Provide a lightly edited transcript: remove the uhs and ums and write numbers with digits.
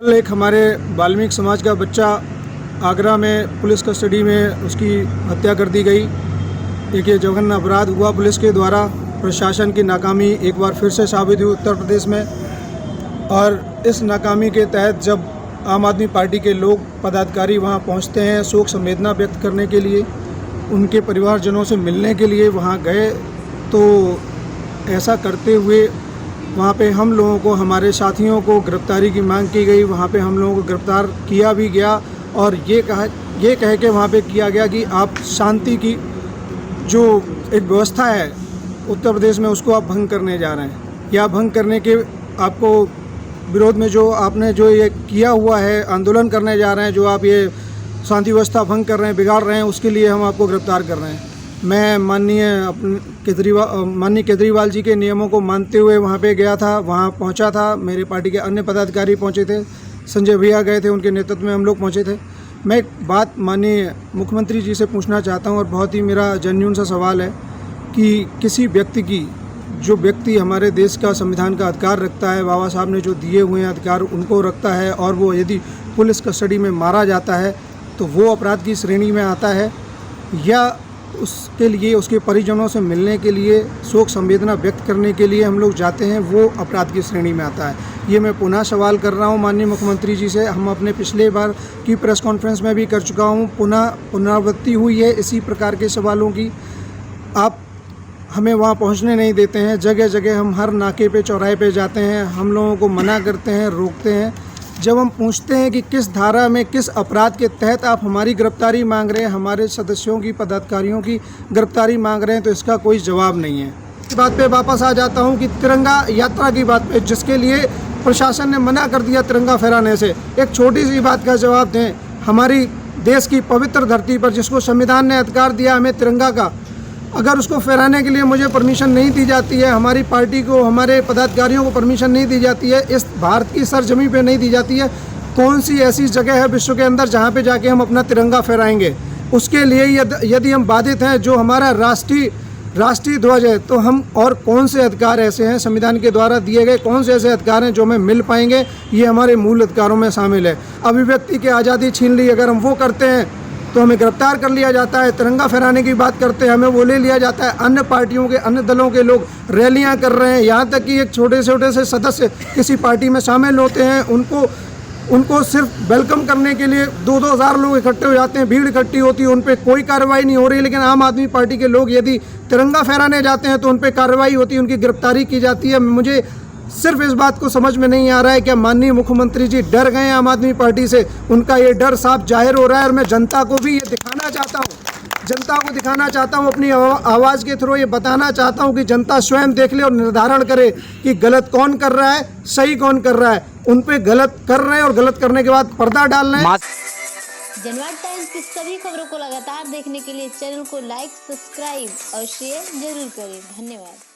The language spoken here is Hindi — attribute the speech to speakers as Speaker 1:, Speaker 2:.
Speaker 1: एक हमारे वाल्मीकि समाज का बच्चा आगरा में पुलिस कस्टडी में उसकी हत्या कर दी गई। एक ये जघन्य अपराध हुआ पुलिस के द्वारा। प्रशासन की नाकामी एक बार फिर से साबित हुई उत्तर प्रदेश में। और इस नाकामी के तहत जब आम आदमी पार्टी के लोग पदाधिकारी वहां पहुंचते हैं शोक संवेदना व्यक्त करने के लिए, उनके परिवारजनों से मिलने के लिए वहां गए, तो ऐसा करते हुए वहाँ पे हम लोगों को, हमारे साथियों को गिरफ्तारी की मांग की गई। वहाँ पे हम लोगों को गिरफ्तार किया भी गया और ये कह के वहाँ पे किया गया कि आप शांति की जो एक व्यवस्था है उत्तर प्रदेश में उसको आप भंग करने जा रहे हैं, या भंग करने के आपको विरोध में जो आपने जो ये किया हुआ है, आंदोलन करने जा रहे हैं, जो आप ये शांति व्यवस्था भंग कर रहे हैं, बिगाड़ रहे हैं, उसके लिए हम आपको गिरफ्तार कर रहे हैं। मैं माननीय केजरीवाल जी के नियमों को मानते हुए वहाँ पे गया था, वहाँ पहुँचा था। मेरे पार्टी के अन्य पदाधिकारी पहुँचे थे, संजय भैया गए थे, उनके नेतृत्व में हम लोग पहुँचे थे। मैं एक बात माननीय मुख्यमंत्री जी से पूछना चाहता हूँ और बहुत ही मेरा जेन्युइन सा सवाल है कि किसी व्यक्ति की, जो व्यक्ति हमारे देश का संविधान का अधिकार रखता है, बाबा साहब ने जो दिए हुए हैं अधिकार उनको रखता है, और वो यदि पुलिस कस्टडी में मारा जाता है तो वो अपराध की श्रेणी में आता है, या उसके लिए उसके परिजनों से मिलने के लिए, शोक संवेदना व्यक्त करने के लिए हम लोग जाते हैं, वो अपराध की श्रेणी में आता है। ये मैं पुनः सवाल कर रहा हूँ माननीय मुख्यमंत्री जी से। हम अपने पिछले बार की प्रेस कॉन्फ्रेंस में भी कर चुका हूँ, पुनरावृत्ति हुई है इसी प्रकार के सवालों की। आप हमें वहाँ पहुँचने नहीं देते हैं, जगह जगह हम हर नाके पे, चौराहे पे जाते हैं, हम लोगों को मना करते हैं, रोकते हैं। जब हम पूछते हैं कि किस धारा में, किस अपराध के तहत आप हमारी गिरफ्तारी मांग रहे हैं, हमारे सदस्यों की, पदाधिकारियों की गिरफ्तारी मांग रहे हैं, तो इसका कोई जवाब नहीं है। इस बात पे वापस आ जाता हूं कि तिरंगा यात्रा की बात पे, जिसके लिए प्रशासन ने मना कर दिया तिरंगा फहराने से, एक छोटी सी बात का जवाब दें। हमारी देश की पवित्र धरती पर जिसको संविधान ने अधिकार दिया हमें तिरंगा का, अगर उसको फहराने के लिए मुझे परमिशन नहीं दी जाती है, हमारी पार्टी को, हमारे पदाधिकारियों को परमिशन नहीं दी जाती है, इस भारत की सरजमीं पे नहीं दी जाती है, कौन सी ऐसी जगह है विश्व के अंदर जहाँ पे जाके हम अपना तिरंगा फहराएंगे? उसके लिए यदि हम बाधित हैं, जो हमारा राष्ट्रीय ध्वज है, तो हम और कौन से अधिकार ऐसे हैं संविधान के द्वारा दिए गए, कौन से ऐसे अधिकार हैं जो हमें मिल पाएंगे? ये हमारे मूल अधिकारों में शामिल है। अभिव्यक्ति की आज़ादी छीन ली, अगर हम वो करते हैं तो हमें गिरफ्तार कर लिया जाता है। तिरंगा फहराने की बात करते हैं, हमें वो ले लिया जाता है। अन्य पार्टियों के, अन्य दलों के लोग रैलियां कर रहे हैं, यहाँ तक कि एक छोटे से सदस्य किसी पार्टी में शामिल होते हैं, उनको सिर्फ वेलकम करने के लिए 2-2 हज़ार लोग इकट्ठे हो जाते हैं, भीड़ इकट्ठी होती है, उन पर कोई कार्रवाई नहीं हो रही। लेकिन आम आदमी पार्टी के लोग यदि तिरंगा फहराने जाते हैं तो उन पर कार्रवाई होती है, उनकी गिरफ्तारी की जाती है। मुझे सिर्फ इस बात को समझ में नहीं आ रहा है कि माननीय मुख्यमंत्री जी डर गए हैं आम आदमी पार्टी से। उनका ये डर साफ जाहिर हो रहा है और मैं जनता को भी ये दिखाना चाहता हूँ, अपनी आवाज़ के थ्रू ये बताना चाहता हूँ कि जनता स्वयं देख ले और निर्धारण करे कि गलत कौन कर रहा है, सही कौन कर रहा है। उन पे गलत कर रहे हैं और गलत करने के बाद पर्दा डाल रहे हैं।
Speaker 2: जनवाद टाइम्स की सभी खबरों को लगातार देखने के लिए चैनल को लाइक, सब्सक्राइब और शेयर जरूर करें। धन्यवाद।